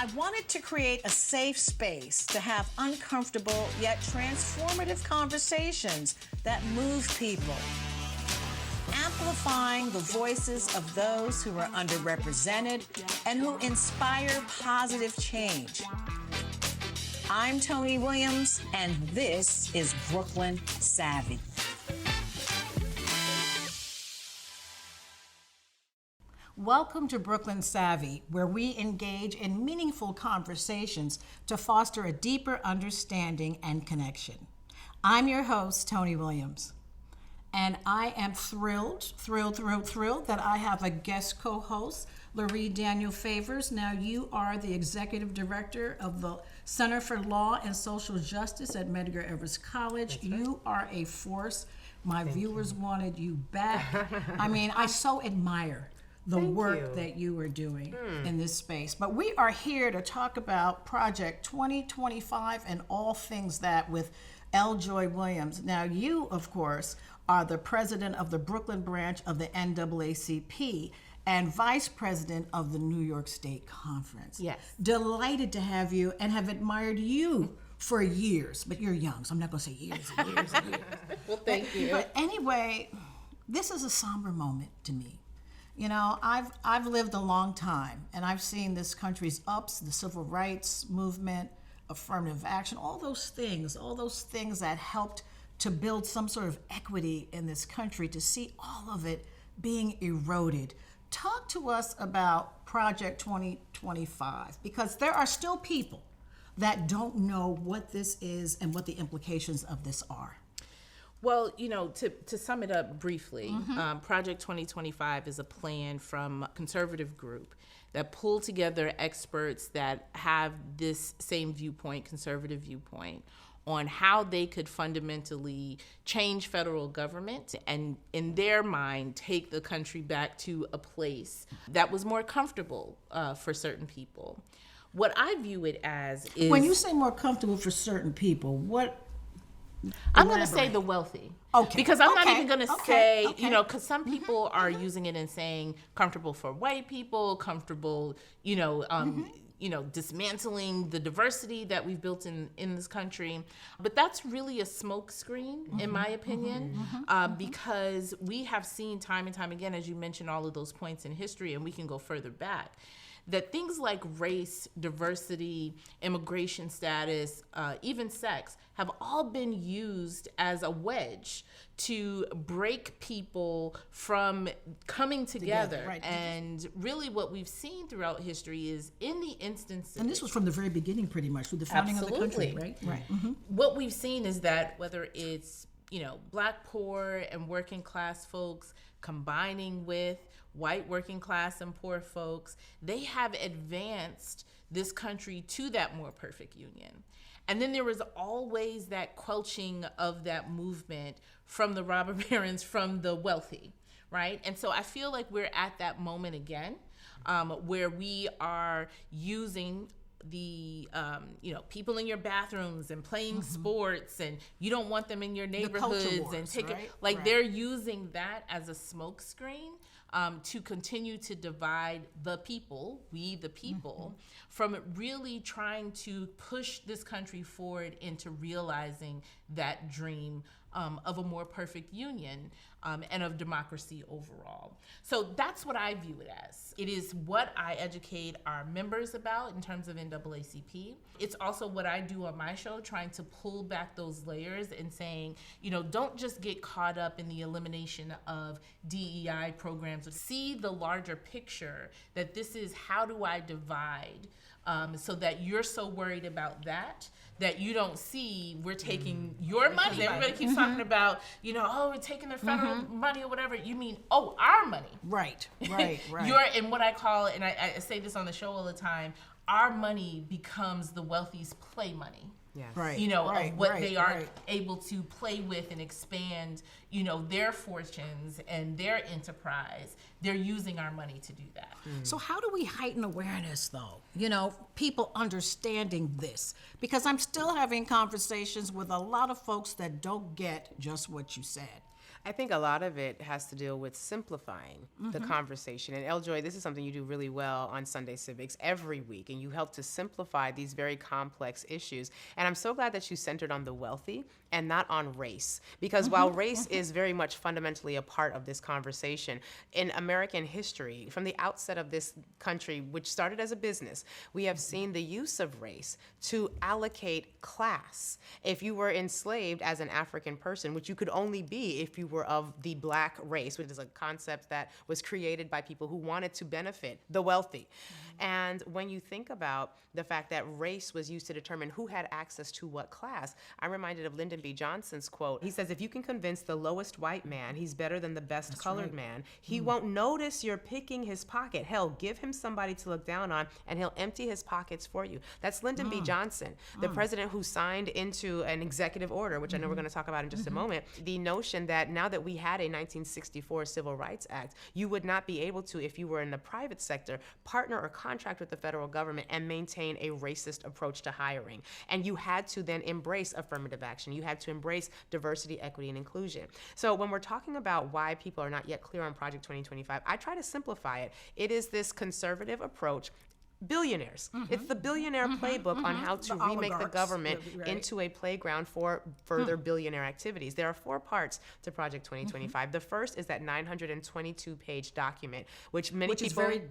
I wanted to create a safe space to have uncomfortable yet transformative conversations that move people, amplifying the voices of those who are underrepresented and who inspire positive change. I'm Toni Williams, and this is Brooklyn Savvy. Welcome to Brooklyn Savvy, where we engage in meaningful conversations to foster a deeper understanding and connection. I'm your host, Toni Williams, and I am thrilled that I have a guest co-host, Lurie Daniel Favors. Now, you are the Executive Director of the Center for Law and Social Justice at Medgar Evers College. Right. You are a force. My viewers wanted you back. I mean, I so admire the work that you are doing in this space. But we are here to talk about Project 2025 and all things that with L. Joy Williams. Now, you, of course, are the president of the Brooklyn branch of the NAACP and vice president of the New York State Conference. Yes. Delighted to have you and have admired you for years, but you're young, so I'm not gonna say years and years and years. Well, thank you. But anyway, this is a somber moment to me. You know, I've lived a long time, and I've seen this country's ups, the civil rights movement, affirmative action, all those things that helped to build some sort of equity in this country, to see all of it being eroded. Talk to us about Project 2025, because there are still people that don't know what this is and what the implications of this are. Well, you know, to sum it up briefly, Project 2025 is a plan from a conservative group that pull together experts that have this same viewpoint, conservative viewpoint, on how they could fundamentally change federal government and, in their mind, take the country back to a place that was more comfortable for certain people. What I view it as is... When you say more comfortable for certain people, what... I'm going to say the wealthy. Okay. Because I'm not even going to say, okay. you know, because some people are using it and saying comfortable for white people, comfortable, you know, dismantling the diversity that we've built in this country. But that's really a smokescreen, in my opinion, because we have seen time and time again, as you mentioned, all of those points in history, and we can go further back, that things like race, diversity, immigration status, even sex, have all been used as a wedge to break people from coming together. Right. And really what we've seen throughout history is in the instances... And this was from the very beginning, pretty much, with the founding of the country, right? Right. What we've seen is that whether it's, you know, Black, poor, and working class folks combining with white working class and poor folks, they have advanced this country to that more perfect union. And then there was always that quelching of that movement from the robber barons, from the wealthy, right? And so I feel like we're at that moment again, where we are using the people in your bathrooms and playing sports, and you don't want them in your neighborhoods, wars, and take it like they're using that as a smokescreen to continue to divide the people, we the people, from really trying to push this country forward into realizing that dream of a more perfect union and of democracy overall. So that's what I view it as. It is what I educate our members about in terms of NAACP. It's also what I do on my show, trying to pull back those layers and saying, you know, don't just get caught up in the elimination of DEI programs. See the larger picture, that this is how do I divide, so that you're so worried about that you don't see we're taking your money. Everybody keeps talking about, you know, oh, we're taking their federal money or whatever. You mean, oh, our money. Right. You're in what I call, and I say this on the show all the time, our money becomes the wealthy's play money. Yes. Right. You know, of what they are able to play with and expand, you know, their fortunes and their enterprise. They're using our money to do that. So how do we heighten awareness, though? You know, people understanding this, because I'm still having conversations with a lot of folks that don't get just what you said. I think a lot of it has to deal with simplifying the conversation. And Eljoy, this is something you do really well on Sunday Civics every week, and you help to simplify these very complex issues. And I'm so glad that you centered on the wealthy and not on race, because while race is very much fundamentally a part of this conversation, in American history, from the outset of this country, which started as a business, we have seen the use of race to allocate class. If you were enslaved as an African person, which you could only be if you were of the black race, which is a concept that was created by people who wanted to benefit the wealthy. And when you think about the fact that race was used to determine who had access to what class, I'm reminded of Lyndon B. Johnson's quote. He says, if you can convince the lowest white man he's better than the best colored man, he won't notice you're picking his pocket. Hell, give him somebody to look down on and he'll empty his pockets for you. That's Lyndon B. Johnson, the president who signed into an executive order, which I know we're going to talk about in just a moment, the notion that now that we had a 1964 Civil Rights Act, you would not be able to, if you were in the private sector, partner or contract with the federal government and maintain a racist approach to hiring. And you had to then embrace affirmative action. You had to embrace diversity, equity, and inclusion. So when we're talking about why people are not yet clear on Project 2025, I try to simplify it. It is this conservative approach. Billionaires. It's the Billionaire Playbook on how to remake the government into a playground for further billionaire activities. There are 4 parts to Project 2025. The first is that 922-page document, which many people... is very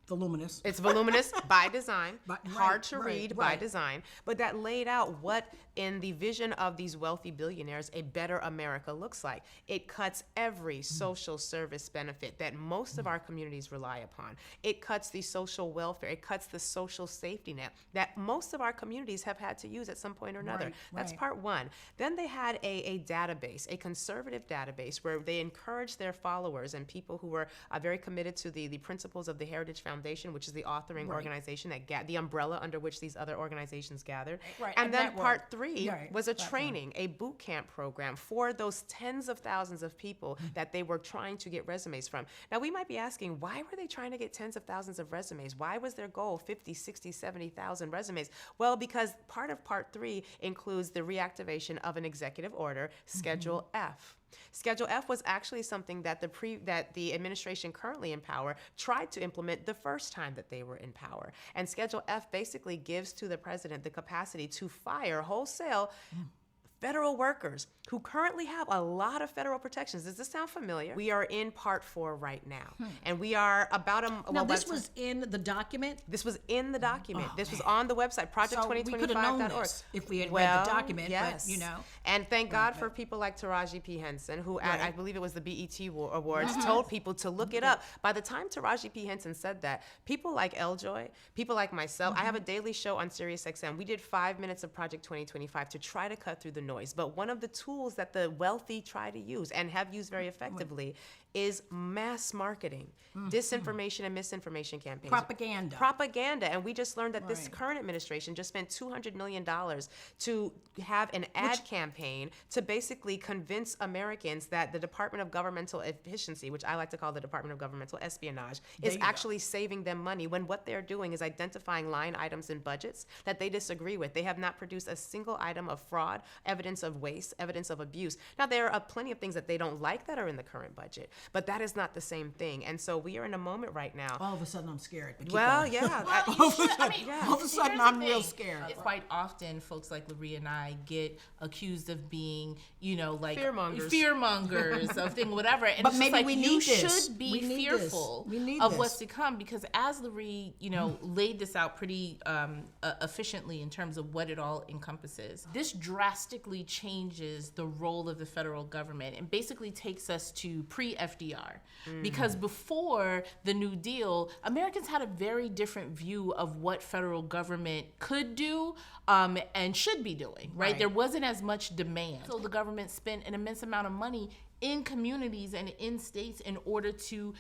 voluminous. It's voluminous by design, hard to read by design, but that laid out what, in the vision of these wealthy billionaires, a better America looks like. It cuts every social service benefit that most of our communities rely upon. It cuts the social welfare. It cuts the social safety net that most of our communities have had to use at some point or another. That's part one. Then they had a database, a conservative database, where they encouraged their followers and people who were very committed to the principles of the Heritage Foundation, which is the authoring organization that the umbrella under which these other organizations gathered. And then part 3 was a training, a boot camp program for those tens of thousands of people that they were trying to get resumes from. Now, we might be asking, why were they trying to get tens of thousands of resumes? Why was their goal 50, 60, 70,000 resumes? Well, because part of part 3 includes the reactivation of an executive order, Schedule F. Schedule F was actually something that the administration currently in power tried to implement the first time that they were in power. And Schedule F basically gives to the president the capacity to fire wholesale federal workers who currently have a lot of federal protections. Does this sound familiar? We are in part 4 right now. And we are about a... Now, this was in the document? This was in the document. This was on the website, project2025.org. So we could have known this if we had read the document, but, you know. And thank God for people like Taraji P. Henson, who at, I believe it was the BET Awards, told people to look it up. By the time Taraji P. Henson said that, people like Eljoy, people like myself, I have a daily show on SiriusXM. We did 5 minutes of Project 2025 to try to cut through the noise. But one of the tools that the wealthy try to use and have used very effectively is mass marketing, disinformation and misinformation campaigns. Propaganda. And we just learned that this current administration just spent $200 million to have an ad campaign to basically convince Americans that the Department of Governmental Efficiency, which I like to call the Department of Governmental Espionage, is actually saving them money, when what they're doing is identifying line items in budgets that they disagree with. They have not produced a single item of fraud, evidence of waste, evidence of abuse. Now, there are plenty of things that they don't like that are in the current budget, but that is not the same thing. And so we are in a moment right now. All of a sudden, I'm scared. Well, yeah. All of a sudden, I'm real scared. Quite often, folks like Lurie and I get accused of being, you know, like fearmongers of thing, whatever. And but it's maybe like, we need you this. should be fearful of what's to come, because as Lurie, you know, laid this out pretty efficiently in terms of what it all encompasses, this drastically changes the role of the federal government and basically takes us to pre-FDR. Because before the New Deal, Americans had a very different view of what federal government could do and should be doing, right? There wasn't as much demand. So the government spent an immense amount of money in communities and in states in order to,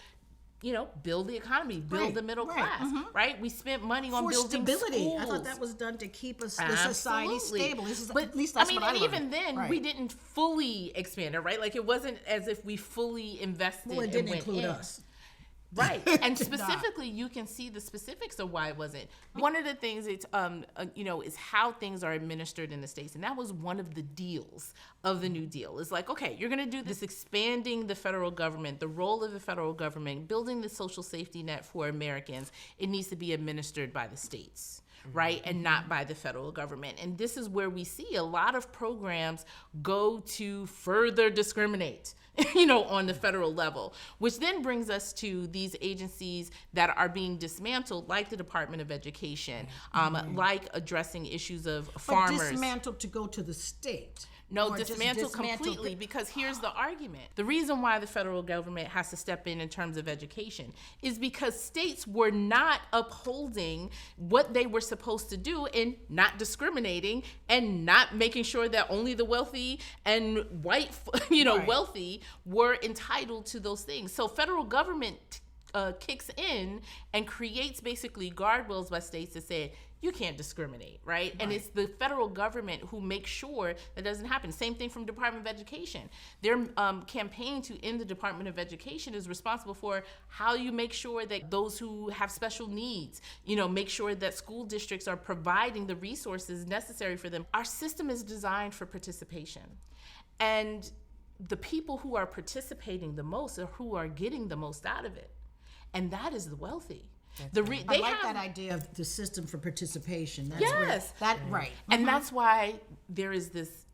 you know, build the economy, build the middle class, right? We spent money on building stability. schools. I thought that was done to keep us the society stable. But at least that's what I and learned. even then, we didn't fully expand it, right? Like, it wasn't as if we fully invested. Well, it didn't include us. Right. And specifically, you can see the specifics of why it wasn't. One of the things it's, is how things are administered in the states. And that was one of the deals of the New Deal. It's like, okay, you're going to do this, expanding the federal government, the role of the federal government, building the social safety net for Americans. It needs to be administered by the states, right? And not by the federal government. And this is where we see a lot of programs go to further discriminate, on the federal level, which then brings us to these agencies that are being dismantled, like the Department of Education, like addressing issues of farmers. But dismantled to go to the state. No, dismantle completely, because here's the argument. The reason why the federal government has to step in terms of education is because states were not upholding what they were supposed to do in not discriminating and not making sure that only the wealthy and white, Right. wealthy were entitled to those things. So federal government kicks in and creates basically guardrails by states that say, you can't discriminate, right? And it's the federal government who makes sure that doesn't happen. Same thing from Department of Education. Their campaign to end the Department of Education is responsible for how you make sure that those who have special needs, make sure that school districts are providing the resources necessary for them. Our system is designed for participation. And the people who are participating the most are who are getting the most out of it. And that is the wealthy. I like that idea of the system for participation. That's Yes. right. And that's why there is this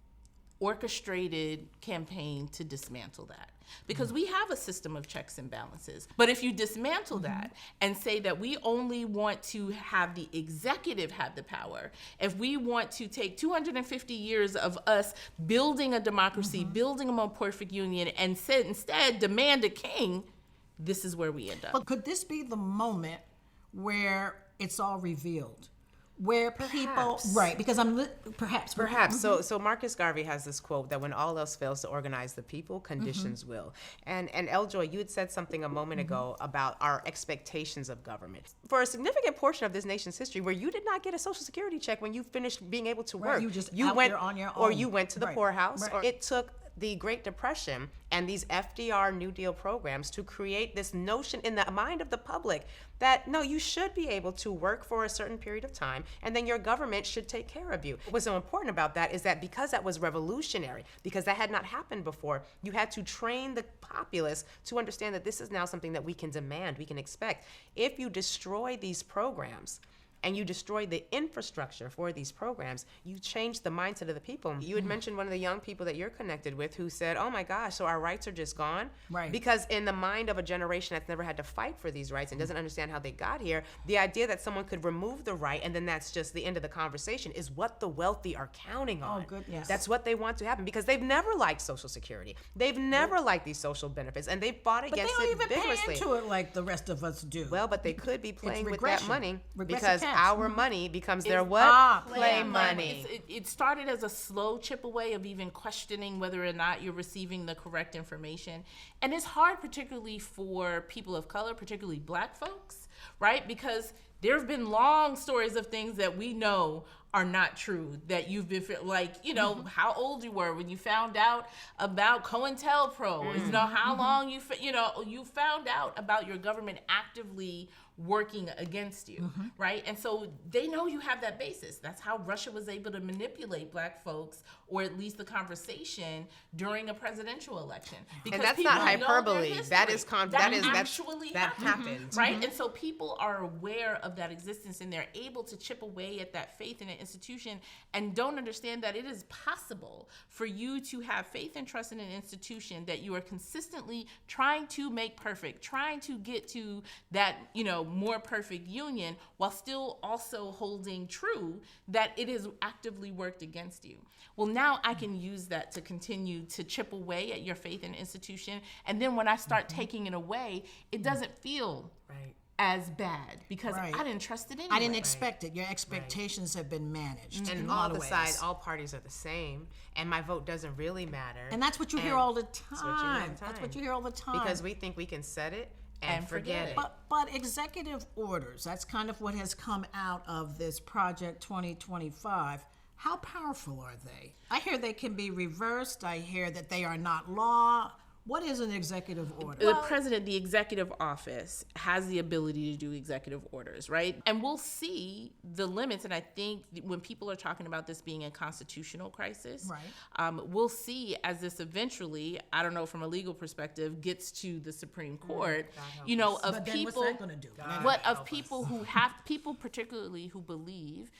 orchestrated campaign to dismantle that. Because we have a system of checks and balances. But if you dismantle that and say that we only want to have the executive have the power, if we want to take 250 years of us building a democracy, building a more perfect union, and instead demand a king, this is where we end up. But could this be the moment where it's all revealed? Where people, Perhaps. right, because perhaps. So Marcus Garvey has this quote that when all else fails to organize the people, conditions will. And Eljoy, you had said something a moment ago about our expectations of government. For a significant portion of this nation's history, where you did not get a Social Security check when you finished being able to work, Right, you just out there on your or own. you went to the Right, poorhouse, right. or it took the Great Depression and these FDR New Deal programs to create this notion in the mind of the public that, no, you should be able to work for a certain period of time and then your government should take care of you. What's so important about that is that because that was revolutionary, because that had not happened before, you had to train the populace to understand that this is now something that we can demand, we can expect. If you destroy these programs, and you destroy the infrastructure for these programs, you change the mindset of the people. You had mentioned one of the young people that you're connected with who said, oh my gosh, so our rights are just gone? Right. Because in the mind of a generation that's never had to fight for these rights and doesn't understand how they got here, the idea that someone could remove the right and then that's just the end of the conversation is what the wealthy are counting on. Oh, good, yes. That's what they want to happen because they've never liked Social Security. They've never liked these social benefits and they've fought But they against don't it even vigorously. pay into it like the rest of us do. Well, but they could be playing with that regression. money Regressive because tax. our money becomes their It's- what? play Play money. money. It started as a slow chip away of even questioning whether or not you're receiving the correct information. And it's hard, particularly for people of color, particularly Black folks, right? Because there have been long stories of things that we know are not true, that you've been like, how old you were when you found out about COINTELPRO, how long you found out about your government actively working against you, right? And so they know you have that basis. That's how Russia was able to manipulate Black folks, or at least the conversation during a presidential election. And that's people not know their hyperbole. history. That is actually that happened. happened. Right? And so people are aware of that existence and they're able to chip away at that faith in an institution and don't understand that it is possible for you to have faith and trust in an institution that you are consistently trying to make perfect, trying to get to that, more perfect union while still also holding true that it has actively worked against you. Well, now I can use that to continue to chip away at your faith in an institution. And then when I start taking it away, it doesn't feel Right. as bad because Right. I didn't trust it anyway. I didn't expect it. Your expectations have been managed in And a all lot of the ways. sides, all parties are the same, and my vote doesn't really matter. And that's what you hear And all the that's what you hear all time. the That's what time. you hear all the time. Because we think we can set it and forget it. But executive orders, that's kind of what has come out of this Project 2025. How powerful are they? I hear they can be reversed. I hear that they are not law. What is an executive order? The president, the executive office, has the ability to do executive orders, right? And we'll see the limits. And I think when people are talking about this being a constitutional crisis, we'll see as this eventually, I don't know, from a legal perspective, gets to the Supreme Court, you know, of But then people, what's that gonna do? what of people who have, people particularly who believe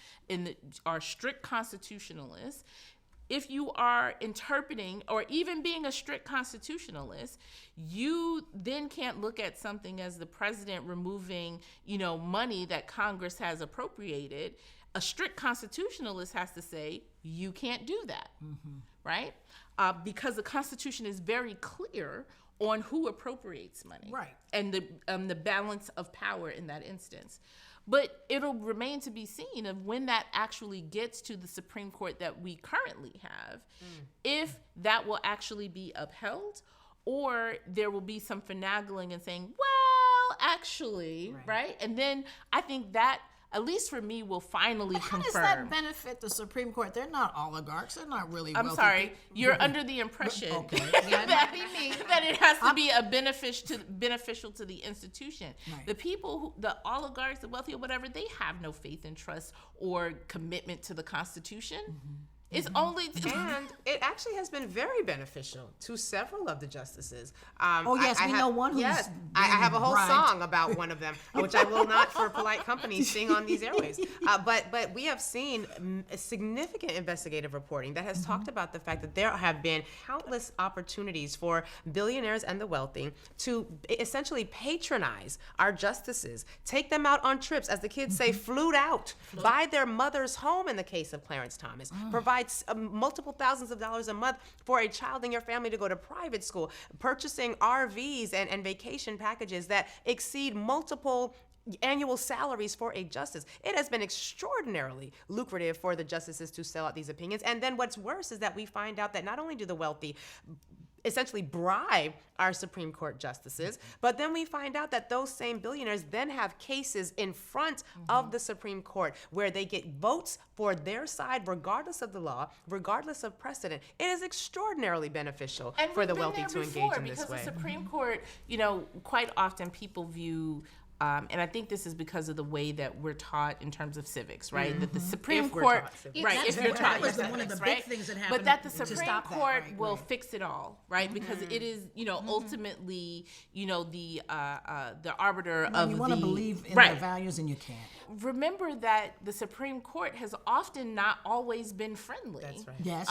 are strict constitutionalists. If you are interpreting or even being a strict constitutionalist, you then can't look at something as the president removing, you know, money that Congress has appropriated. A strict constitutionalist has to say, you can't do that, right? Because the Constitution is very clear on who appropriates money, Right. and the balance of power in that instance. But it'll remain to be seen of when that actually gets to the Supreme Court that we currently have, if that will actually be upheld, or there will be some finagling and saying, well, actually, right? And then I think that, at least for me, will finally How confirm. does that benefit the Supreme Court? They're not oligarchs. They're not really I'm wealthy sorry, people. you're under the impression Yeah, it might be me. that it has to be beneficial to the institution. Right. The people, the oligarchs, the wealthy or whatever, they have no faith and trust or commitment to the Constitution. It's only And it actually has been very beneficial to several of the justices. Oh, yes, we know one who's Yes, I have a whole bribed. song about one of them, which I will not, for polite company, sing on these airways. But we have seen significant investigative reporting that has talked about the fact that there have been countless opportunities for billionaires and the wealthy to essentially patronize our justices, take them out on trips, as the kids say, flute out, buy their mother's home in the case of Clarence Thomas, provide multiple thousands of dollars a month for a child in your family to go to private school, purchasing RVs and vacation packages that exceed multiple annual salaries for a justice. It has been extraordinarily lucrative for the justices to sell out these opinions. And then what's worse is that we find out that not only do the wealthy essentially bribe our Supreme Court justices, but then we find out that those same billionaires then have cases in front of the Supreme Court where they get votes for their side regardless of the law, regardless of precedent. It is extraordinarily beneficial and for the we've been wealthy there to before, engage in this way. because the Supreme Court, you know, quite often people view, and I think this is because of the way that we're taught in terms of civics, right? That the Supreme If we're Court, taught civics. right? That's If you're right. taught That was civics, one of the big right? things that But happened that the to Supreme stop that, Court right, will right. fix it all, right? Because it is, you know, ultimately, you know, the arbiter of You the want to believe in right. their values and you can't. Remember that the Supreme Court has often not always been friendly. That's right. Yes.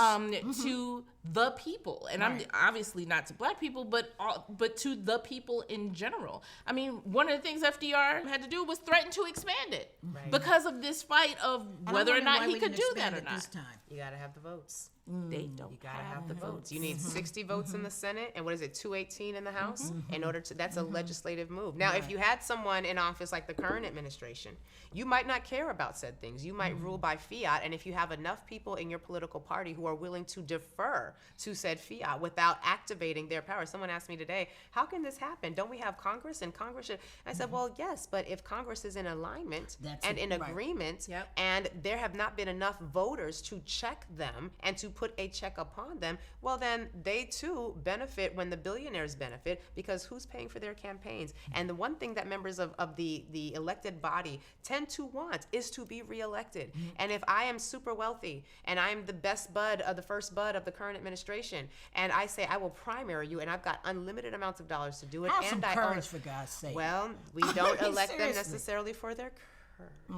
To the people, and I'm obviously not to black people, but to the people in general. I mean, one of the things FDR had to do was threaten to expand it because of this fight of And I'm whether or wondering not why he we could didn't do that expand or it not. this time. You gotta have the votes. They don't. You gotta have the votes. You need 60 votes in the Senate, and what is it, 218 in the House? In order to, that's a legislative move. Now, if you had someone in office like the current administration, you might not care about said things. You might rule by fiat, and if you have enough people in your political party who are willing to defer to said fiat without activating their power. Someone asked me today, how can this happen? Don't we have Congress? And Congress should, I said, well, yes, but if Congress is in alignment and in agreement, and there have not been enough voters to check them and to put a check upon them, well, then they too benefit when the billionaires benefit, because who's paying for their campaigns? And the one thing that members of the elected body tend to want is to be reelected. And if I am super wealthy and I'm the best bud of the first bud of the current administration, and I say I will primary you and I've got unlimited amounts of dollars to do it, Have and some I courage, own, for God's sake. well, we don't mean, elect them seriously. necessarily for their courage.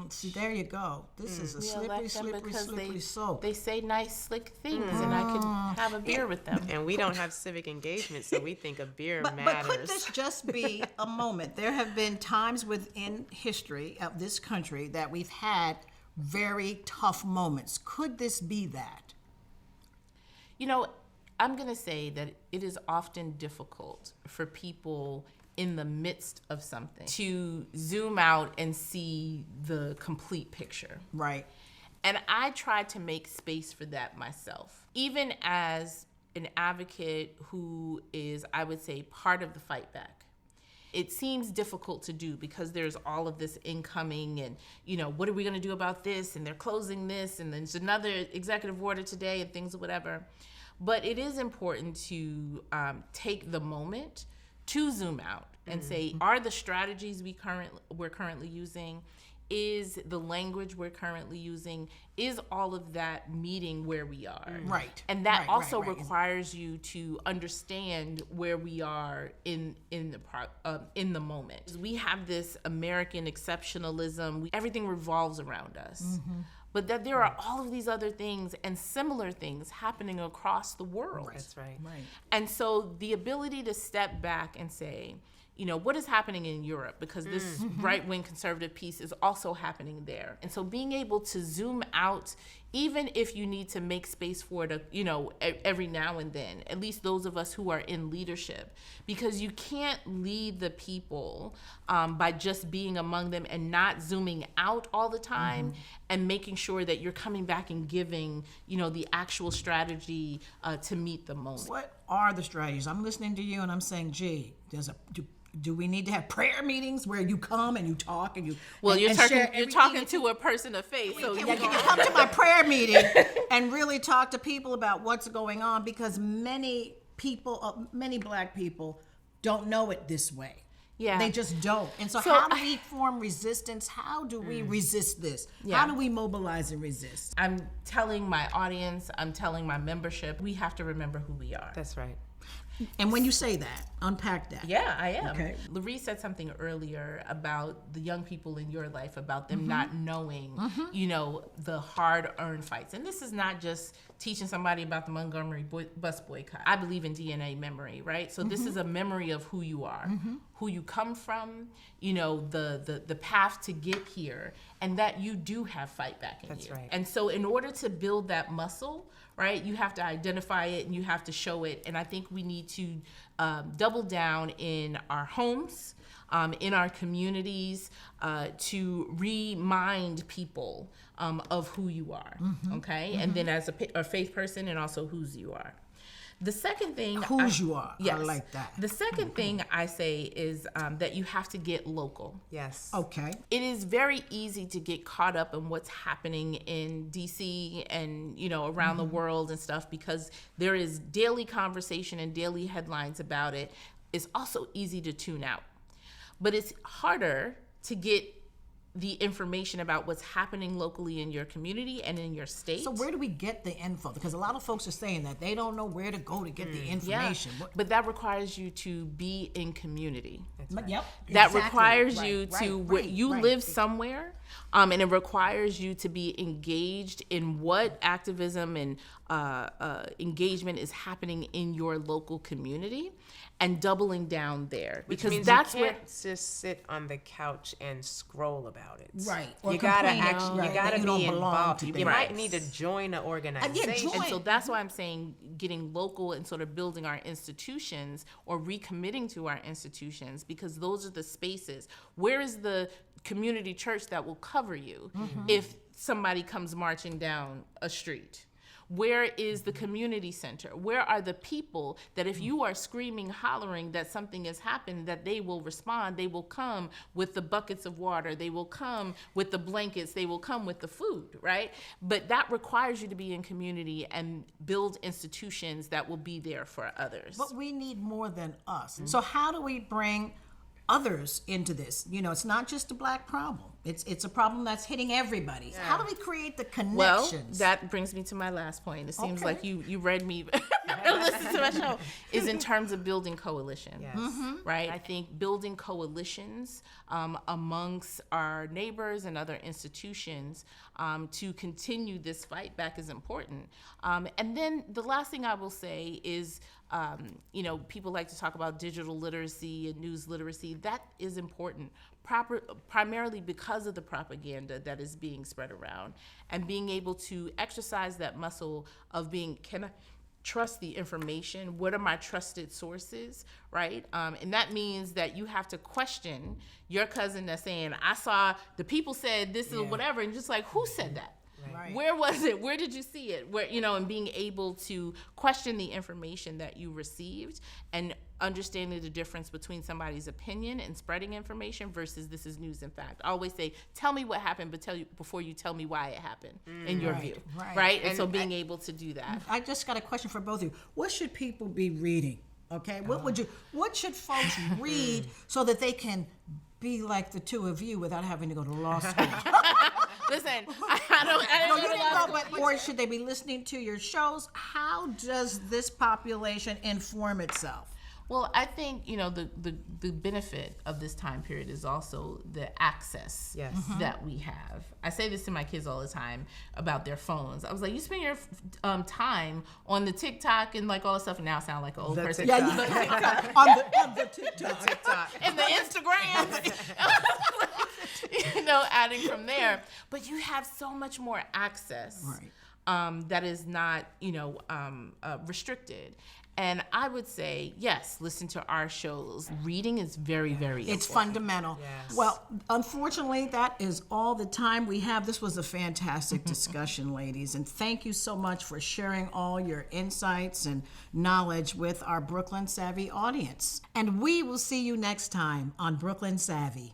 See, there you go. This is a We slippery, elect them slippery, because slippery slope. they say nice, slick things, and I can have a beer with them. And we don't have civic engagement, so we think a beer But matters. could this just be a moment? There have been times within history of this country that we've had very tough moments. Could this be that? You know, I'm going to say that it is often difficult for people in the midst of something to zoom out and see the complete picture. Right. And I try to make space for that myself. Even as an advocate who is, I would say, part of the fight back. It seems difficult to do because there's all of this incoming and, you know, what are we going to do about this? And they're closing this and there's another executive order today and things or whatever. But it is important to take the moment to zoom out and say, are the strategies we're currently using, is the language we're currently using, is all of that meeting where we are? Right. And that Right, also right. requires you to understand where we are in the moment. We have this American exceptionalism. Everything revolves around us. But that there are all of these other things and similar things happening across the world. That's right. Right. And so the ability to step back and say, you know, what is happening in Europe? Because this right-wing conservative piece is also happening there. And so being able to zoom out, even if you need to make space for it, you know, every now and then, at least those of us who are in leadership, because you can't lead the people by just being among them and not zooming out all the time and making sure that you're coming back and giving, you know, the actual strategy to meet the moment. What are the strategies? I'm listening to you and I'm saying, gee, do we need to have prayer meetings where you come and you talk and you You're share talking everything to a person of faith. So Can you come to my prayer meeting and really talk to people about what's going on? Because many people, many Black people, don't know it this way. Yeah. They just don't. And so how do we form resistance? How do we resist this? Yeah. How do we mobilize and resist? I'm telling my audience, I'm telling my membership, we have to remember who we are. That's right. And when you say that, unpack that. Yeah, I am. Okay. Lurie said something earlier about the young people in your life, about them not knowing, you know, the hard-earned fights. And this is not just teaching somebody about the Montgomery bus boycott. I believe in DNA memory, right? So this is a memory of who you are, who you come from, you know, the path to get here, and that you do have fight back in That's you. right. And so in order to build that muscle, right, you have to identify it and you have to show it. And I think we need to double down in our homes, in our communities, to remind people of who you are, okay? And then as a faith person, and also whose you are. The second thing, Whose you are. Yes. I like that. The second thing I say is that you have to get local. Yes. Okay. It is very easy to get caught up in what's happening in DC and, you know, around the world and stuff, because there is daily conversation and daily headlines about it. It's also easy to tune out. But it's harder to get the information about what's happening locally in your community and in your state. So where do we get the info? Because a lot of folks are saying that they don't know where to go to get the information. Yeah, but that requires you to be in community. Yep. That exactly. requires Right, you to right, you right. live somewhere, and it requires you to be engaged in what activism and engagement is happening in your local community, and doubling down there, Which because means that's you where. can't just sit on the couch and scroll about it. Right. Or You gotta complain that- actually, right, you gotta that you don't be belong involved. to You things. might Right. need to join an organization. join. And so that's why I'm saying getting local and sort of building our institutions or recommitting to our institutions, because those are the spaces. Where is the community church that will cover you if somebody comes marching down a street? Where is the community center? Where are the people that if you are screaming, hollering that something has happened, that they will respond? They will come with the buckets of water. They will come with the blankets. They will come with the food, right? But that requires you to be in community and build institutions that will be there for others. But we need more than us. So how do we bring others into this? You know, it's not just a Black problem. It's a problem that's hitting everybody. So how do we create the Well, connections? that brings me to my last point. It seems Okay. like you read me listen to my show, is in terms of building coalition. Yes. Right? I think building coalitions amongst our neighbors and other institutions to continue this fight back is important. And then the last thing I will say is, you know, people like to talk about digital literacy and news literacy. That is important, primarily because of the propaganda that is being spread around, and being able to exercise that muscle of being, can I trust the information? What are my trusted sources, right? And that means that you have to question your cousin that's saying, I saw the people said this or whatever, and just like, who said that? Where was it? Where did you see it? Where, and being able to question the information that you received and understanding the difference between somebody's opinion and spreading information versus this is news and fact. I always say, tell me what happened, but before you tell me why it happened in your view. Right? And so being able to do that. I just got a question for both of you. What should people be reading? Okay, what should folks read so that they can be like the two of you without having to go to law school? Listen, I don't or should they be listening to your shows? How does this population inform itself? Well, I think, the benefit of this time period is also the access that we have. I say this to my kids all the time about their phones. I was like, you spend your time on the TikTok and like all this stuff, and now I sound like an old person. Yeah, on the TikTok. And the Instagram. Adding from there. But you have so much more access that is not, restricted. And I would say, yes, listen to our shows. Reading is very, very important. It's fundamental. Yes. Well, unfortunately, that is all the time we have. This was a fantastic discussion, ladies. And thank you so much for sharing all your insights and knowledge with our Brooklyn Savvy audience. And we will see you next time on Brooklyn Savvy.